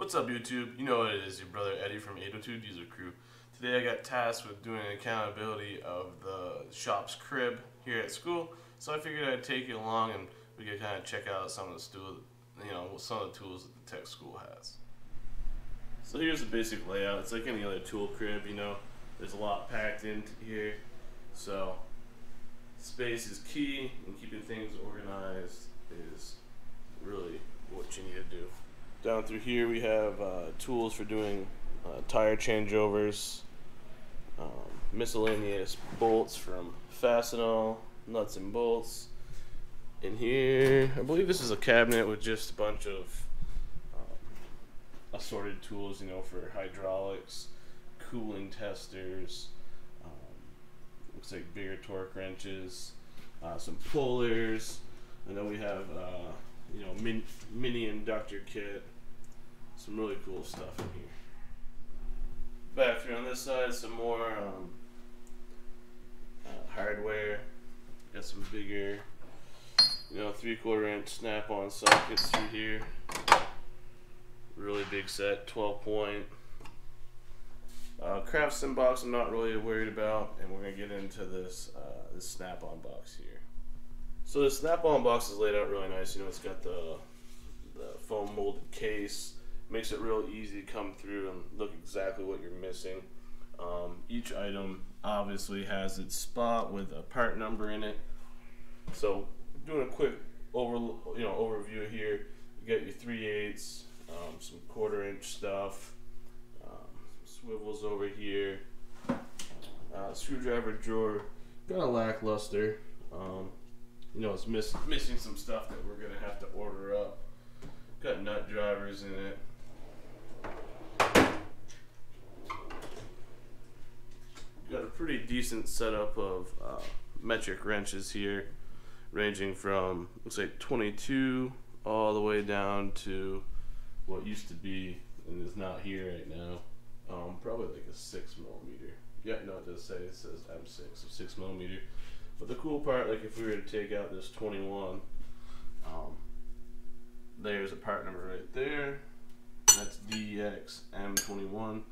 What's up, YouTube? You know what it is, your brother Eddie from 802 Diesel Crew. Today I got tasked with doing an accountability of the shop's crib here at school, so I figured I'd take you along and we could kind of check out some of the some of the tools that the tech school has. So here's the basic layout. It's like any other tool crib, you know. There's a lot packed into here, so space is key, and keeping things organized is really what you need to do. Down through here we have tools for doing tire changeovers, miscellaneous bolts from Fastenal, nuts and bolts. In here, I believe this is a cabinet with just a bunch of assorted tools, you know, for hydraulics, cooling testers, looks like bigger torque wrenches, some pullers, and then we have you know, mini inductor kit, some really cool stuff in here. Back through on this side, some more hardware. Got some bigger, you know, 3/4 inch snap-on sockets through here. Really big set, 12-point. Craftsman box I'm not really worried about, and we're gonna get into this this snap-on box here. So the snap-on box is laid out really nice. You know, it's got the foam molded case. Makes it real easy to come through and look exactly what you're missing. Each item obviously has its spot with a part number in it. So doing a quick overview here. You got your 3/8, some 1/4 inch stuff, swivels over here, screwdriver drawer, kind of lackluster. You know, it's missing some stuff that we're gonna have to order up. Got nut drivers in it. Got a pretty decent setup of metric wrenches here, ranging from, looks like 22 all the way down to what used to be and is not here right now. Probably like a 6mm. Yeah, no, it does say, it says M6, so 6mm. But the cool part, like if we were to take out this 21, there's a part number right there. That's DXM21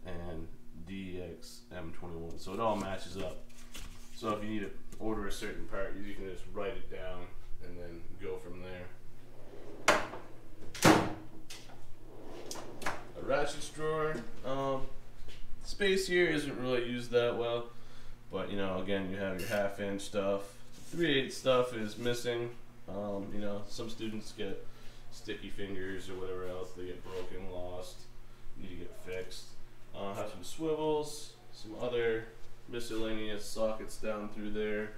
and DXM21. So it all matches up. So if you need to order a certain part, you can just write it down and then go from there. A ratchets drawer. Space here isn't really used that well. But, you know, again, you have your 1/2 inch stuff. 3/8 stuff is missing. You know, some students get sticky fingers or whatever else. They get broken, lost, need to get fixed. Have some swivels, some other miscellaneous sockets down through there.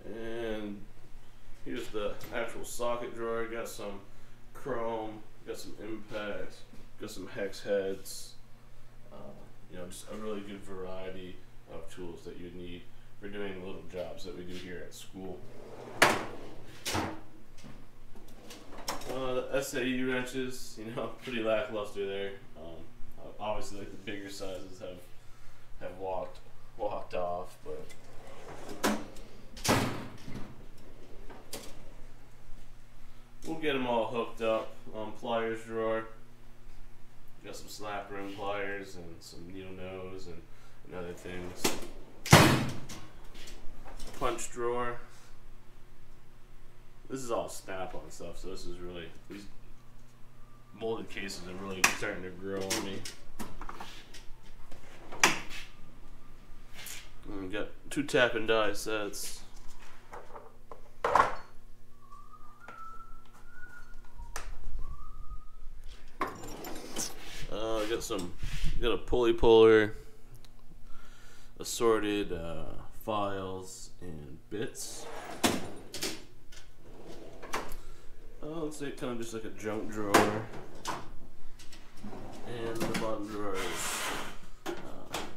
And here's the actual socket drawer. Got some chrome, got some impact, got some hex heads, you know, just a really good variety of tools that you need for doing the little jobs that we do here at school. The SAE wrenches, you know, pretty lackluster there. Obviously, like the bigger sizes have walked off, but we'll get them all hooked up. Pliers drawer. Got some slap ring pliers and some needle nose and other things. Punch drawer. This is all snap-on stuff, so this is really, these molded cases are really starting to grow on me. And we got 2 tap and die sets. Got a pulley puller, assorted files and bits. Let's say kind of just like a junk drawer, and the bottom drawer is,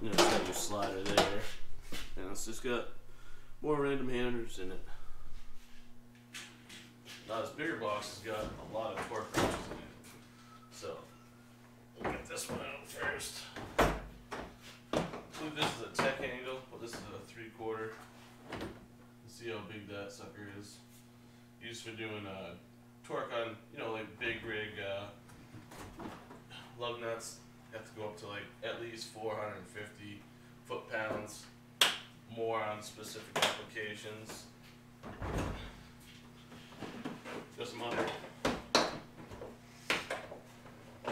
you know, it's got your slider there, and it's just got more random handers in it. Now this bigger box has got a lot of torque wrenches in it, so we'll get this one out first. I believe this is a tech angle, but this is a 3/4. See how big that sucker is. used for doing torque on, you know, like big rig lug nuts. Have to go up to like at least 450 foot-pounds more on specific applications. Got some other, you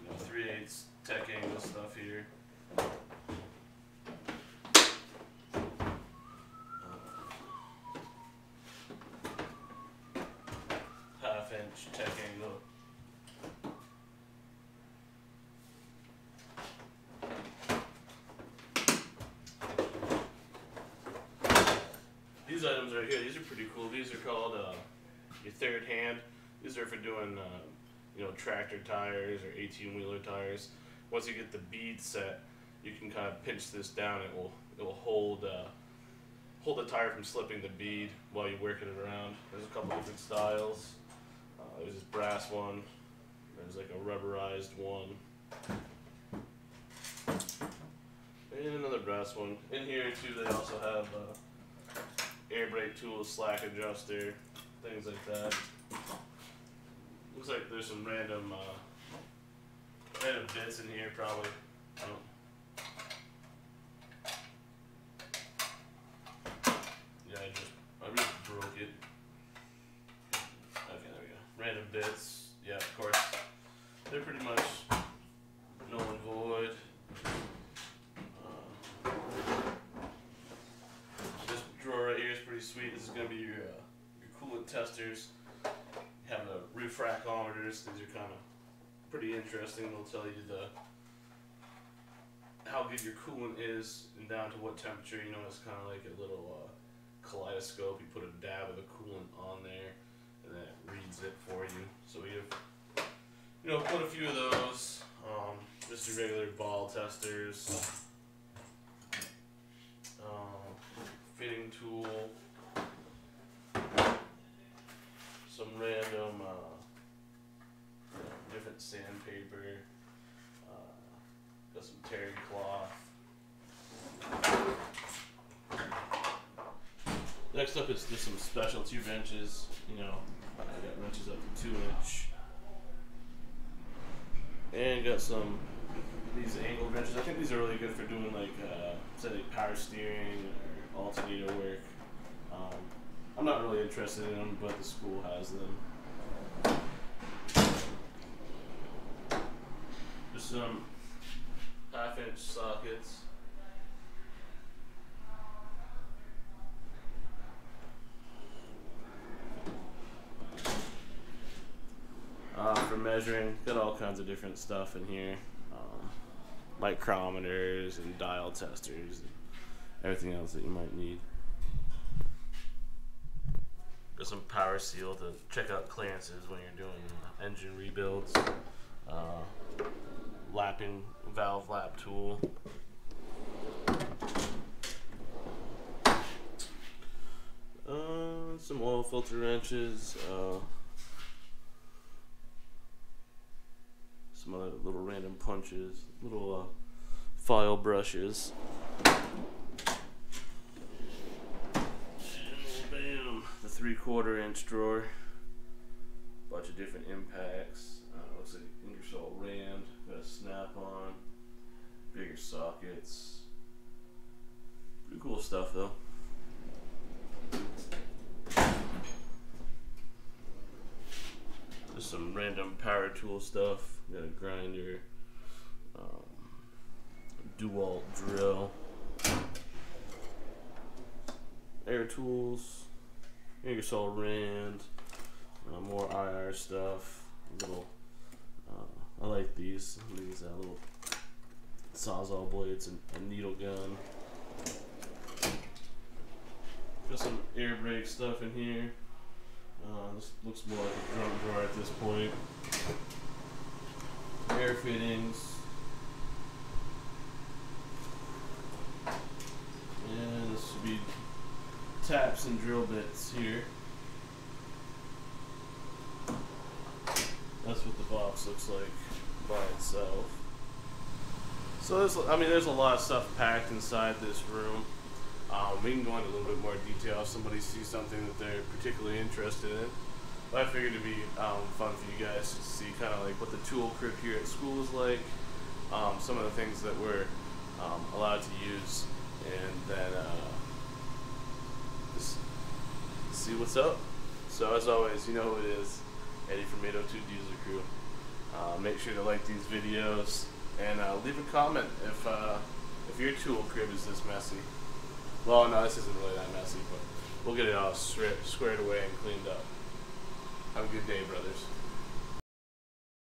know, 3/8 tech angle stuff here. Half-inch tech angle. These items right here, these are pretty cool. These are called your third hand. These are for doing, you know, tractor tires or 18-wheeler tires. Once you get the bead set, you can kind of pinch this down. It will hold the tire from slipping the bead while you're working it around. There's a couple different styles. There's this brass one. There's like a rubberized one. And another brass one. In here too, they also have air brake tools, slack adjuster, things like that. Looks like there's some random bits in here probably. Yeah, I just broke it. Okay, there we go. Random bits. Yeah, of course. They're pretty much null and void. This drawer right here is pretty sweet. This is going to be your coolant testers. You have the refractometers. These are kind of pretty interesting. They'll tell you how good your coolant is and down to what temperature. You know, it's kind of like a little kaleidoscope. You put a dab of the coolant on there, and then it reads it for you. So we have, you know, put a few of those. Just your regular ball testers. Fitting tool. Some random different sandpaper. Got some terry cloth. Next up is just some specialty wrenches. You know, I got wrenches up to 2-inch. And got some these angle wrenches. I think these are really good for doing like say like power steering or alternator work. I'm not really interested in them, but the school has them. Just some 1/2-inch sockets. For measuring, got all kinds of different stuff in here. Micrometers and dial testers and everything else that you might need. Got some power seal to check out clearances when you're doing engine rebuilds. Lapping valve lap tool. Some oil filter wrenches. Some other little random punches, little file brushes. And bam, the 3/4-inch drawer. Bunch of different impacts. Looks like Ingersoll Rand. Got a snap-on. Bigger sockets. Pretty cool stuff though. Just some random power tool stuff. Got a grinder, DeWalt drill, air tools, Ingersoll Rand, more IR stuff. Little, I like these little sawzall blades and a needle gun. Got some air brake stuff in here. This looks more like a drum drawer at this point. Air fittings. And this should be taps and drill bits here. That's what the box looks like by itself. So there's a lot of stuff packed inside this room. We can go into a little bit more detail if somebody sees something that they're particularly interested in. But I figured it'd be fun for you guys to see kind of like what the tool crib here at school is like, some of the things that we're allowed to use, and then just see what's up. So as always, you know who it is, Eddie from 802 Diesel Crew. Make sure to like these videos and leave a comment if your tool crib is this messy. Well, no, this isn't really that messy, but we'll get it all squared away and cleaned up. Have a good day, brothers.